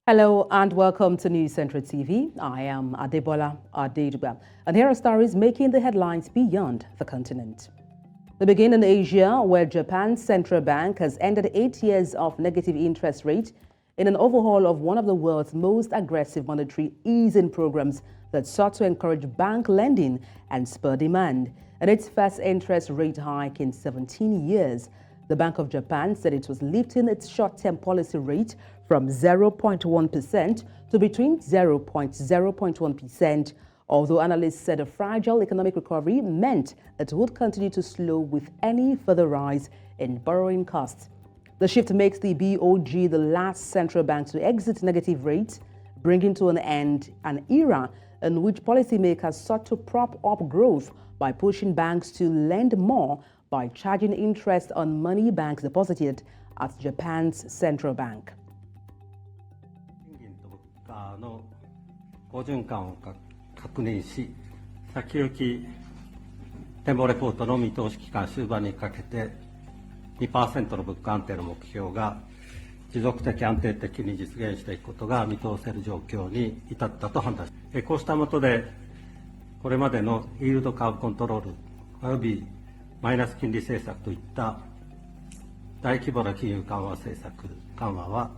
Hello and welcome to News Central TV. I am Adebola Adedugba, and here are stories making the headlines beyond the continent. We begin in Asia, where Japan's central bank has ended 8 years of negative interest rate in an overhaul of one of the world's most aggressive monetary easing programs that sought to encourage bank lending and spur demand. In its first interest rate hike in 17 years, the Bank of Japan said it was lifting its short-term policy rate from 0.1% to between 0.1%, although analysts said a fragile economic recovery meant it would continue to slow with any further rise in borrowing costs. The shift makes the BOJ the last central bank to exit negative rates, bringing to an end an era in which policymakers sought to prop up growth by pushing banks to lend more by charging interest on money banks deposited at Japan's central bank. の好循環を確認し、先行き展望レポートの見通し期間終盤にかけて 2% の物価安定の目標が持続的安定的に実現していくことが見通せる状況に至ったと判断し、こうした下でこれまでのイールドカーブコントロールおよびマイナス金利政策といった大規模な金融緩和政策緩和は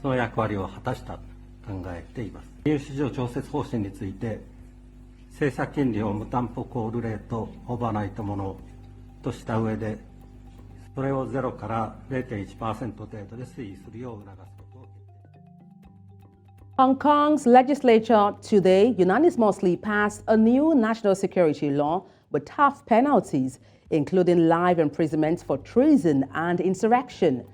その役割を果たしたと考えています。金融市場調節方針について、政策金利を無担保コールレートオーバーナイトものとした上で、それを0から 0.1% 程度で推移するよう促すことを決定。 Hong Kong's legislature today unanimously passed a new national security law with tough penalties, including life imprisonment for treason and insurrection.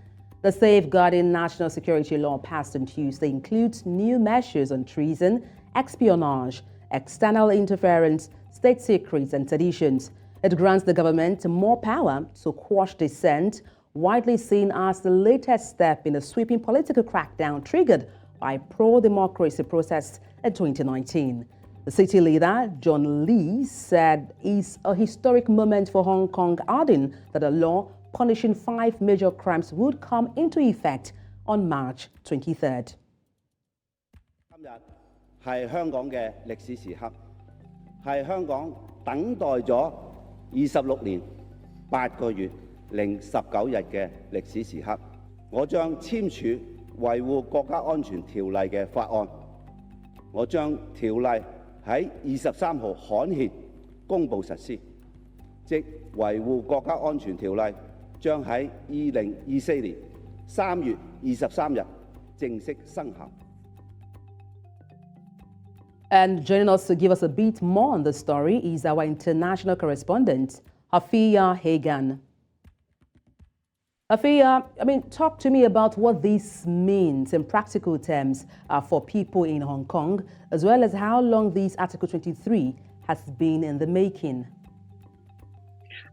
The Safeguarding National Security Law passed on Tuesday includes new measures on treason, espionage, external interference, state secrets, and seditions. It grants the government more power to quash dissent, widely seen as the latest step in a sweeping political crackdown triggered by pro-democracy protests in 2019. The city leader, John Lee, said it's a historic moment for Hong Kong, adding that a law punishing 5 major crimes would come into effect on March 23rd. 今日係香港嘅歷史時刻，係香港等待咗26年8個月零19日嘅歷史時刻。我將簽署維護國家安全條例嘅法案，我將條例喺23號刊憲公布實施，即維護國家安全條例將喺2024年3月23日正式生效。 And joining us to give us a bit more on the story is our international correspondent, Hafiya Hagan. Hafiya, talk to me about what this means in practical terms for people in Hong Kong, as well as how long this Article 23 has been in the making.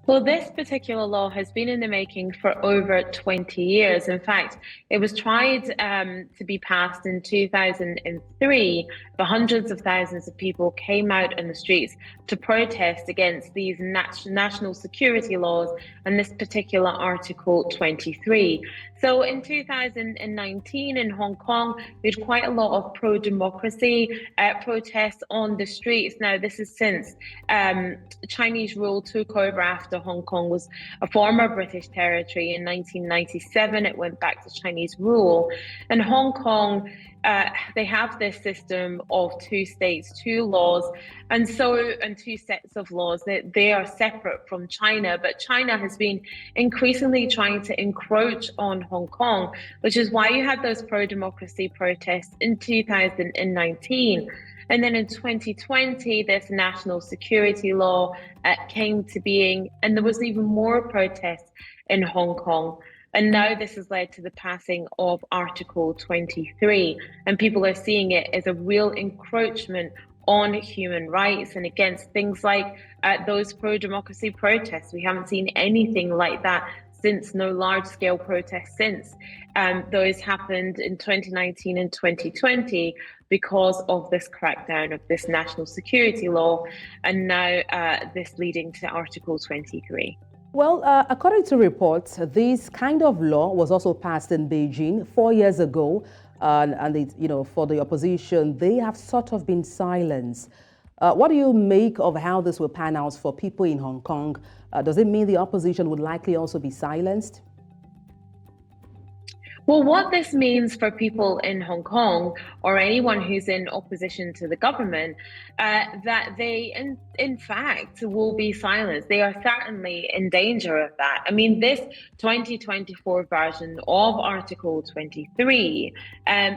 Well, this particular law has been in the making for over 20 years. In fact, it was tried to be passed in 2003, but hundreds of thousands of people came out in the streets to protest against these national security laws and this particular Article 23. So in 2019 in Hong Kong, we had quite a lot of pro-democracy protests on the streets. Now, this is since Chinese rule took over after Hong Kong was a former British territory. In 1997, it went back to Chinese rule. And Hong Kong, they have this system of 2 states, 2 laws, and 2 sets of laws. They are separate from China, but China has been increasingly trying to encroach on Hong Kong, which is why you had those pro-democracy protests in 2019. And then in 2020, this national security law came to being, and there was even more protests in Hong Kong. And now this has led to the passing of Article 23. And people are seeing it as a real encroachment on human rights and against things like those pro-democracy protests. We haven't seen anything like that since, no large-scale protests since. Those happened in 2019 and 2020 because of this crackdown of this national security law, and now this leading to Article 23. Well, according to reports, this kind of law was also passed in Beijing 4 years ago and it, for the opposition, they have sort of been silenced. What do you make of how this will pan out for people in Hong Kong? Does it mean the opposition would likely also be silenced? Well, what this means for people in Hong Kong or anyone who's in opposition to the government, that they, in fact, will be silenced. They are certainly in danger of that. I mean, this 2024 version of Article 23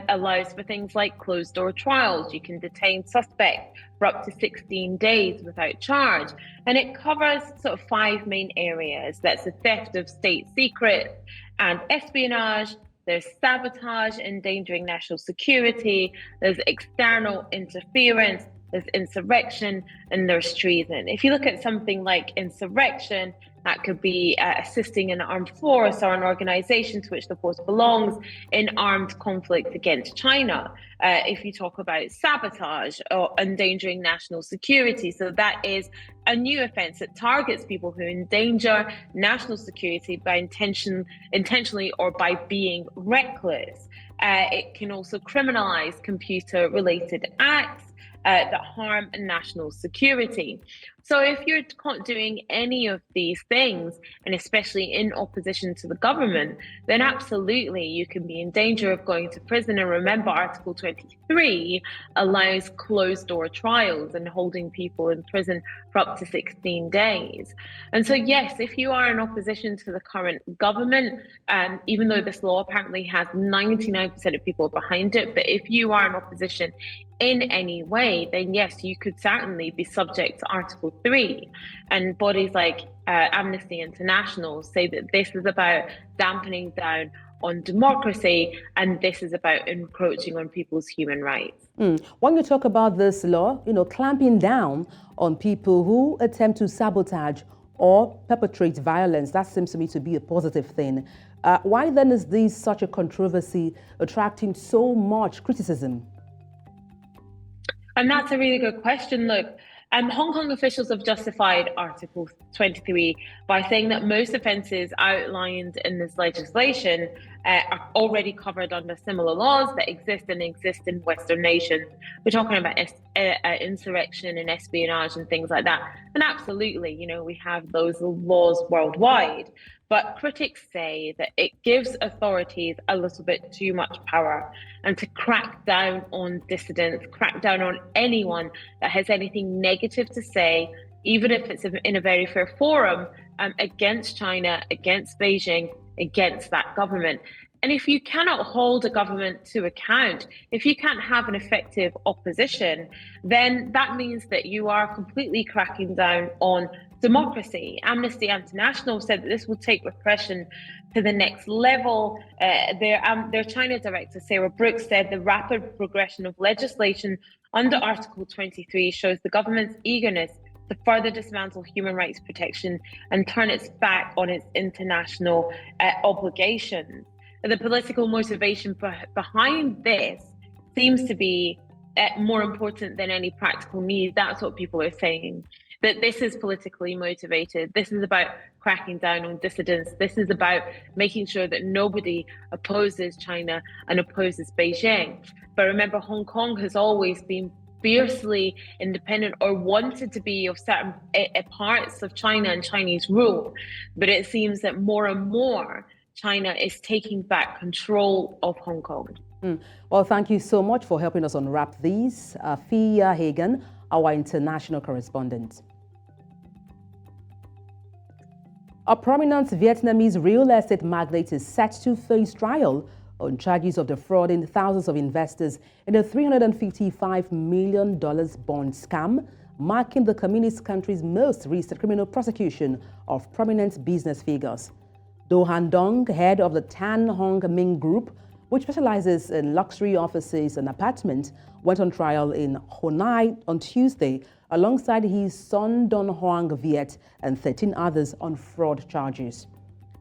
allows for things like closed-door trials. You can detain suspects for up to 16 days without charge. And it covers sort of 5 main areas. That's the theft of state secrets and espionage. There's sabotage, endangering national security, there's external interference, there's insurrection, and there's treason. If you look at something like insurrection, that could be assisting an armed force or an organization to which the force belongs in armed conflict against China. If you talk about sabotage or endangering national security, so that is a new offence that targets people who endanger national security by intentionally or by being reckless. It can also criminalise computer-related acts that harm national security. So if you're caught doing any of these things, and especially in opposition to the government, then absolutely you can be in danger of going to prison. And remember, Article 23 allows closed-door trials and holding people in prison for up to 16 days. And so, yes, if you are in opposition to the current government, even though this law apparently has 99% of people behind it, but if you are in opposition in any way, then yes, you could certainly be subject to Article 3. And bodies like Amnesty International say that this is about dampening down on democracy, and this is about encroaching on people's human rights. When you talk about this law, clamping down on people who attempt to sabotage or perpetrate violence, that seems to me to be a positive thing. Why then is this such a controversy, attracting so much criticism? And that's a really good question. Look, Hong Kong officials have justified Article 23 by saying that most offences outlined in this legislation are already covered under similar laws that exist in Western nations. We're talking about insurrection and espionage and things like that. And absolutely, we have those laws worldwide. But critics say that it gives authorities a little bit too much power, and to crack down on dissidents, crack down on anyone that has anything negative to say, even if it's in a very fair forum, against China, against Beijing, against that government. And if you cannot hold a government to account, if you can't have an effective opposition, then that means that you are completely cracking down on democracy. Amnesty International said that this will take repression to the next level. Their China director, Sarah Brooks, said the rapid progression of legislation under Article 23 shows the government's eagerness to further dismantle human rights protection and turn its back on its international obligations. The political motivation behind this seems to be more important than any practical need. That's what people are saying, that this is politically motivated. This is about cracking down on dissidents. This is about making sure that nobody opposes China and opposes Beijing. But remember, Hong Kong has always been fiercely independent or wanted to be of certain parts of China and Chinese rule. But it seems that more and more China is taking back control of Hong Kong. Well, thank you so much for helping us unwrap these. Fia Hagan, our international correspondent. A prominent Vietnamese real estate magnate is set to face trial on charges of defrauding thousands of investors in a $355 million bond scam, marking the communist country's most recent criminal prosecution of prominent business figures. Do Han Dong, head of the Tan Hong Ming Group, which specializes in luxury offices and apartments, went on trial in Honai on Tuesday alongside his son Don Hoang Viet and 13 others on fraud charges.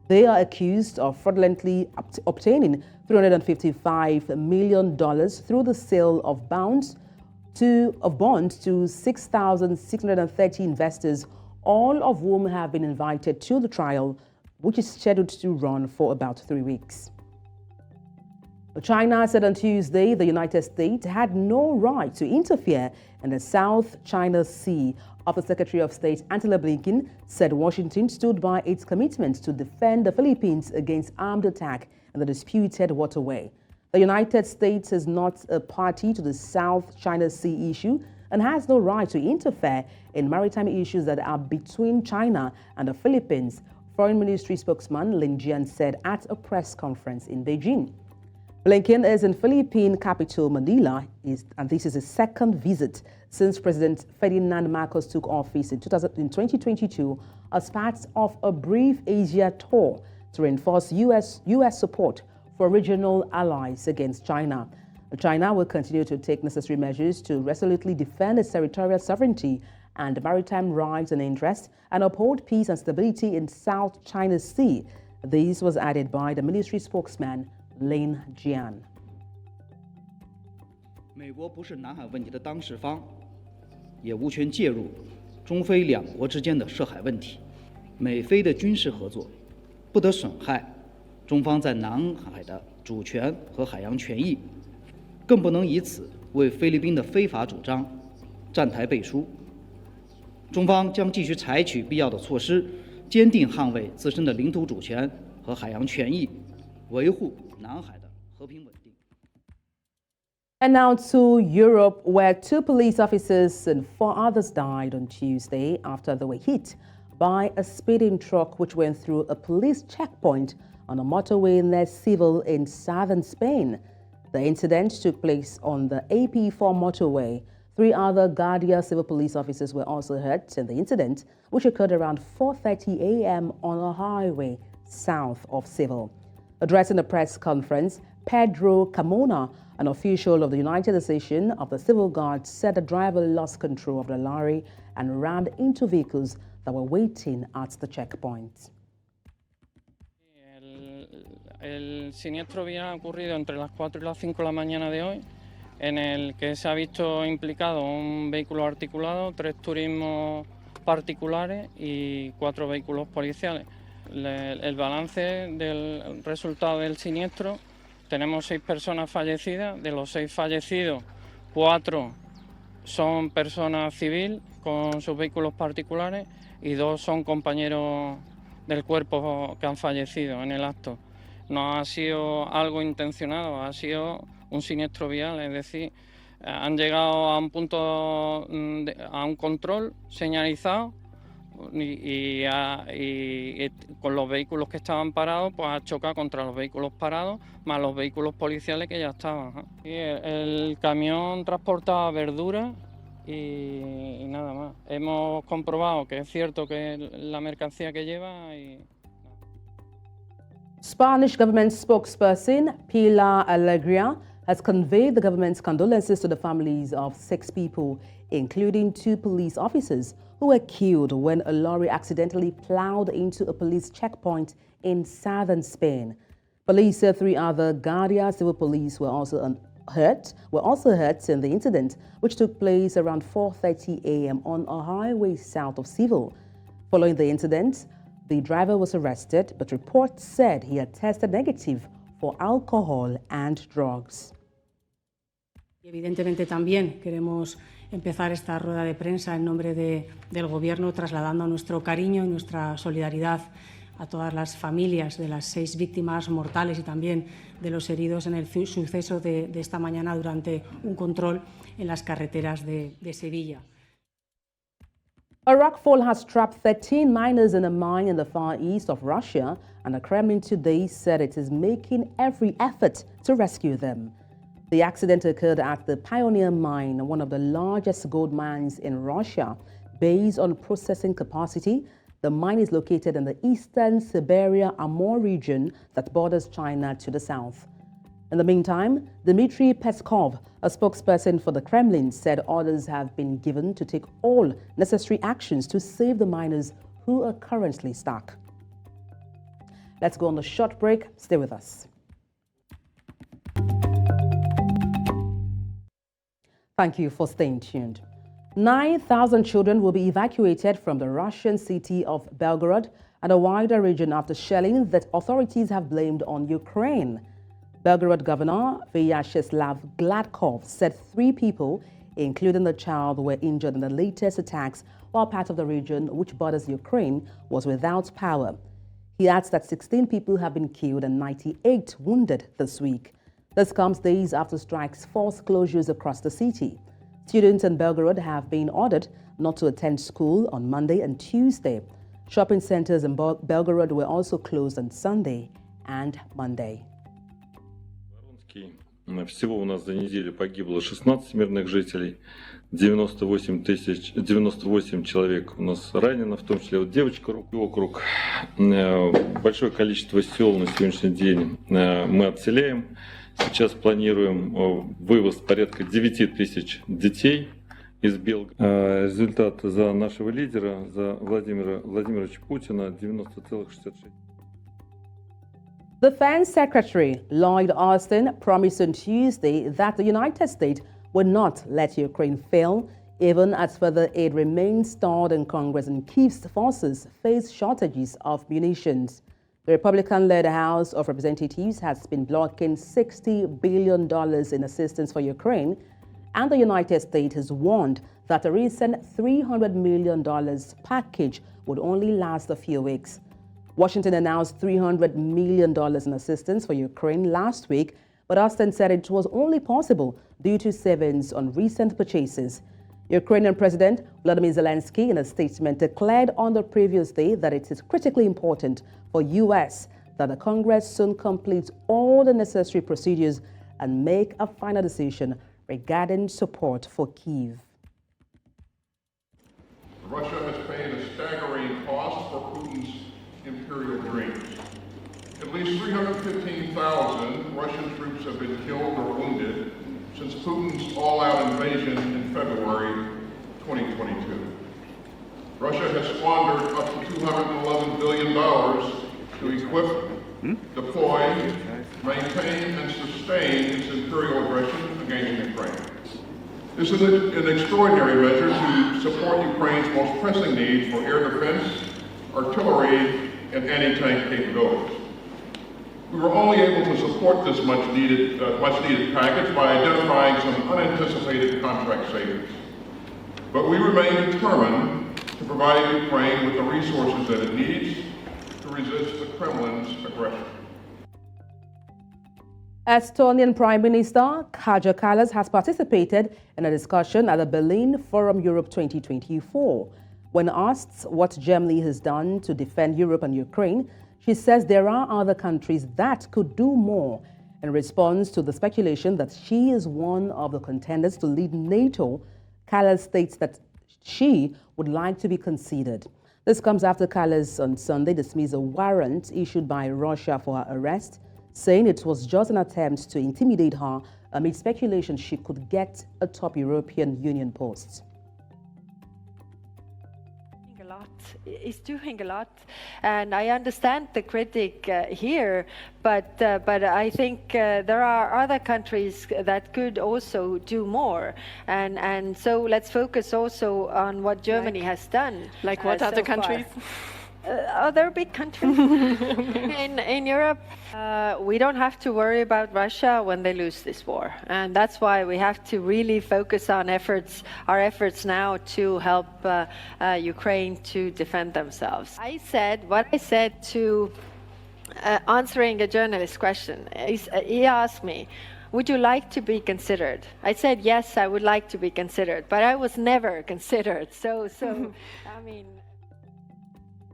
They are accused of fraudulently obtaining $355 million through the sale of bonds to 6,630 investors, all of whom have been invited to the trial, which is scheduled to run for about 3 weeks. China said on Tuesday the United States had no right to interfere in the South China Sea. After Secretary of State Antony Blinken said Washington stood by its commitment to defend the Philippines against armed attack in the disputed waterway. The United States is not a party to the South China Sea issue and has no right to interfere in maritime issues that are between China and the Philippines, Foreign Ministry spokesman Lin Jian said at a press conference in Beijing. Blinken is in Philippine capital Manila, and this is his second visit since President Ferdinand Marcos took office in 2022 as part of a brief Asia tour to reinforce U.S. support for regional allies against China. China will continue to take necessary measures to resolutely defend its territorial sovereignty and maritime rights and interests and uphold peace and stability in South China Sea. This was added by the military spokesman Lin Jian. 美国不是南海问题的当事方，也无权介入中非两国之间的涉海问题。美菲的军事合作不得损害中方在南海的主权和海洋权益，更不能以此为菲律宾的非法主张站台背书。中方将继续采取必要的措施，坚定捍卫自身的领土主权和海洋权益，维护南海的和平稳定。 And now to Europe, where 2 police officers and 4 others died on Tuesday after they were hit by a speeding truck which went through a police checkpoint on a motorway near Seville in southern Spain. The incident took place on the AP4 motorway. 3 other Guardia civil police officers were also hurt in the incident, which occurred around 4:30 a.m. on a highway south of Seville. Addressing a press conference, Pedro Carmona, an official of the United Association of the Civil Guards, said the driver lost control of the lorry and rammed into vehicles that were waiting at the checkpoint. El siniestro vial ha ocurrido entre las 4 y las 5 de la mañana de hoy, en el que se ha visto implicado un vehículo articulado, 3 turismos particulares y 4 vehículos policiales. El balance del resultado del siniestro, tenemos 6 personas fallecidas. De los 6 fallecidos, 4 son personas civiles con sus vehículos particulares y 2 son compañeros del cuerpo que han fallecido en el acto. No ha sido algo intencionado, ha sido un siniestro vial, es decir, han llegado a un punto, a un control señalizado y con los vehículos que estaban parados, pues ha chocado contra los vehículos parados, más los vehículos policiales que ya estaban. Y el camión transportaba verduras y nada más. Hemos comprobado que es cierto que es la mercancía que lleva y... Spanish government spokesperson Pilar Alegría has conveyed the government's condolences to the families of 6 people, including 2 police officers who were killed when a lorry accidentally plowed into a police checkpoint in southern Spain. Police said 3 other Guardia civil police were also hurt in the incident, which took place around 4:30 a.m. on a highway south of Seville. Following the incident, the driver was arrested, but reports said he had tested negative for alcohol and drugs. Evidentemente también queremos empezar esta rueda de prensa en nombre del Gobierno trasladando nuestro cariño y nuestra solidaridad a todas las familias de las 6 víctimas mortales y también de los heridos en el suceso de esta mañana durante un control en las carreteras de Sevilla. A rockfall has trapped 13 miners in a mine in the far east of Russia, and the Kremlin today said it is making every effort to rescue them. The accident occurred at the Pioneer Mine, one of the largest gold mines in Russia. Based on processing capacity, the mine is located in the eastern Siberia-Amur region that borders China to the south. In the meantime, Dmitry Peskov, a spokesperson for the Kremlin, said orders have been given to take all necessary actions to save the miners who are currently stuck. Let's go on a short break. Stay with us. Thank you for staying tuned. 9,000 children will be evacuated from the Russian city of Belgorod and a wider region after shelling that authorities have blamed on Ukraine. Belgorod Governor Vyacheslav Gladkov said 3 people, including the child, were injured in the latest attacks, while part of the region, which borders Ukraine, was without power. He adds that 16 people have been killed and 98 wounded this week. This comes days after strikes forced closures across the city. Students in Belgorod have been ordered not to attend school on Monday and Tuesday. Shopping centers in Belgorod were also closed on Sunday and Monday. Всего у нас за неделю погибло 16 мирных жителей, 98 человек у нас ранено, в том числе вот девочка, округ. Большое количество сел на сегодняшний день мы отселяем. Сейчас планируем вывоз порядка 9 тысяч детей из Белгорода. Результат за нашего лидера, за Владимира Владимировича Путина, 90,66%. Defense Secretary Lloyd Austin promised on Tuesday that the United States would not let Ukraine fail, even as further aid remains stalled in Congress and Kyiv's forces face shortages of munitions. The Republican-led House of Representatives has been blocking $60 billion in assistance for Ukraine, and the United States has warned that a recent $300 million package would only last a few weeks. Washington announced $300 million in assistance for Ukraine last week, but Austin said it was only possible due to savings on recent purchases. Ukrainian President Volodymyr Zelensky, in a statement, declared on the previous day that it is critically important for U.S. that the Congress soon completes all the necessary procedures and make a final decision regarding support for Kyiv. Russia has paid a staggering cost for Putin's imperial dreams. At least 315,000 Russian troops have been killed or wounded since Putin's all-out invasion in February 2022. Russia has squandered up to $211 billion to equip, deploy, maintain, and sustain its imperial aggression against Ukraine. This is an extraordinary measure to support Ukraine's most pressing needs for air defense, artillery, and anti-tank capabilities. We were only able to support this much needed package by identifying some unanticipated contract savings. But we remain determined to provide Ukraine with the resources that it needs to resist the Kremlin's aggression. Estonian Prime Minister Kaja Kallas has participated in a discussion at the Berlin Forum Europe 2024. When asked what Germany has done to defend Europe and Ukraine, she says there are other countries that could do more. In response to the speculation that she is one of the contenders to lead NATO, Kallas states that she would like to be considered. This comes after Kallas on Sunday dismissed a warrant issued by Russia for her arrest, saying it was just an attempt to intimidate her amid speculation she could get a top European Union post. Is doing a lot, and I understand the critic here, but I think there are other countries that could also do more, and so let's focus also on what Germany has done. Like what other countries? Other big countries in Europe. We don't have to worry about Russia when they lose this war, and that's why we have to really focus on our efforts now to help Ukraine to defend themselves. I said what I said to answering a journalist's question. He asked me, would you like to be considered? I said, yes, I would like to be considered, but I was never considered. So I mean.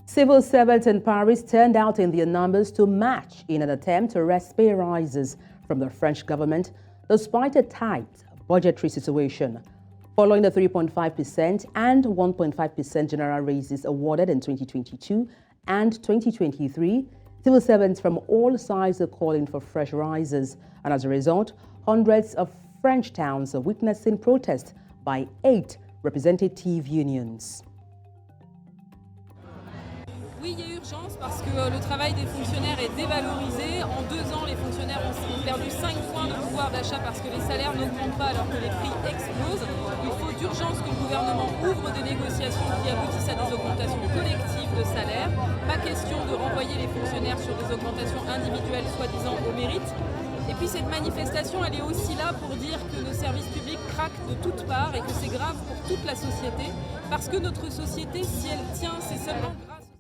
Civil servants in Paris turned out in their numbers to match in an attempt to wrest pay rises from the French government, despite a tight budgetary situation. Following the 3.5% and 1.5% general raises awarded in 2022 and 2023, civil servants from all sides are calling for fresh rises, and as a result, hundreds of French towns are witnessing protests by 8 representative unions. Oui, il y a urgence parce que le travail des fonctionnaires est dévalorisé. En 2 ans, les fonctionnaires ont perdu 5 points de pouvoir d'achat parce que les salaires n'augmentent pas alors que les prix explosent. Il faut d'urgence que le gouvernement ouvre des négociations qui aboutissent à des augmentations collectives de salaire. Pas question de renvoyer les fonctionnaires sur des augmentations individuelles soi-disant au mérite. Et Et puis cette manifestation, elle est aussi là pour dire que nos services publics craquent de toutes parts et que c'est grave pour toute la société, parce que notre société, si elle tient, c'est seulement grâce.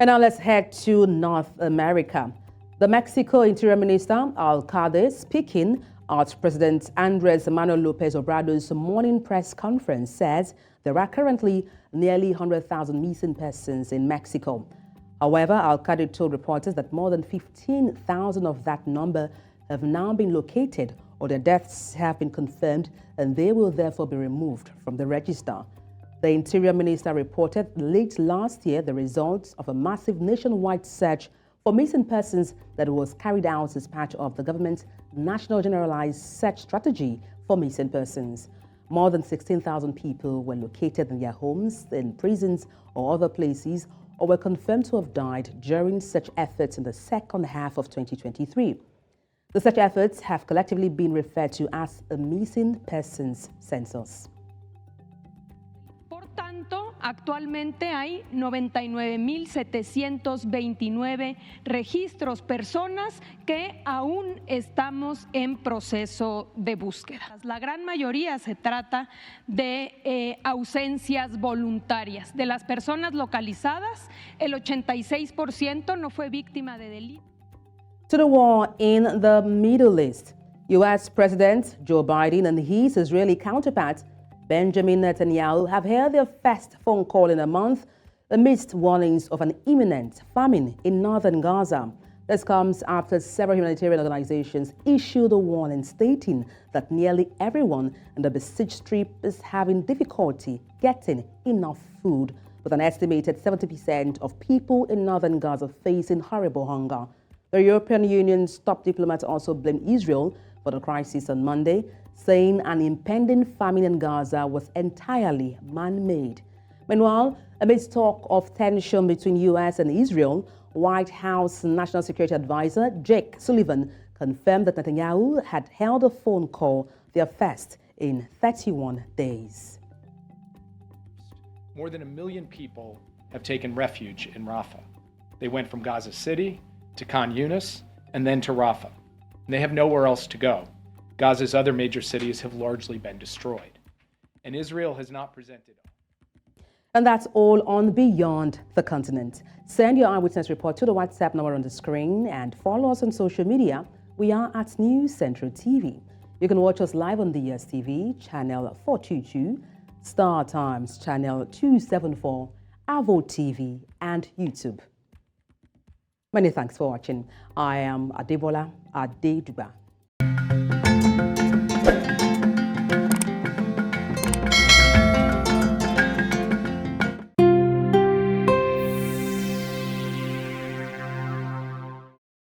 And now let's head to North America. The Mexico Interior Minister, Alcalde, speaking at President Andres Manuel Lopez Obrador's morning press conference, says there are currently nearly 100,000 missing persons in Mexico. However, Alcalde told reporters that more than 15,000 of that number have now been located or their deaths have been confirmed, and they will therefore be removed from the register. The Interior Minister reported late last year the results of a massive nationwide search for missing persons that was carried out as part of the government's National Generalized Search Strategy for Missing Persons. More than 16,000 people were located in their homes, in prisons, or other places, or were confirmed to have died during such efforts in the second half of 2023. The such efforts have collectively been referred to as a missing persons census. Por tanto, actualmente hay 99,729 registros, personas que aún estamos en proceso de búsqueda. La gran mayoría se trata de ausencias voluntarias. De las personas localizadas, el 86% no fue víctima de delito. To the war in the Middle East, U.S. President Joe Biden and his Israeli counterpart Benjamin Netanyahu have held their first phone call in a month amidst warnings of an imminent famine in northern Gaza. This comes after several humanitarian organizations issued a warning stating that nearly everyone in the besieged strip is having difficulty getting enough food, with an estimated 70% of people in northern Gaza facing horrible hunger. The European Union's top diplomat also blamed Israel for the crisis on Monday, saying an impending famine in Gaza was entirely man-made. Meanwhile, amidst talk of tension between U.S. and Israel, White House National Security Advisor Jake Sullivan confirmed that Netanyahu had held a phone call, their first in 31 days. More than 1 million people have taken refuge in Rafah. They went from Gaza City to Khan Yunis and then to Rafah. And they have nowhere else to go. Gaza's other major cities have largely been destroyed. And Israel has not presented. And that's all on Beyond the Continent. Send your eyewitness report to the WhatsApp number on the screen and follow us on social media. We are at News Central TV. You can watch us live on the DSTV, channel 422, Star Times, channel 274, Avo TV, and YouTube. Many thanks for watching. I am Adebola Adeduba.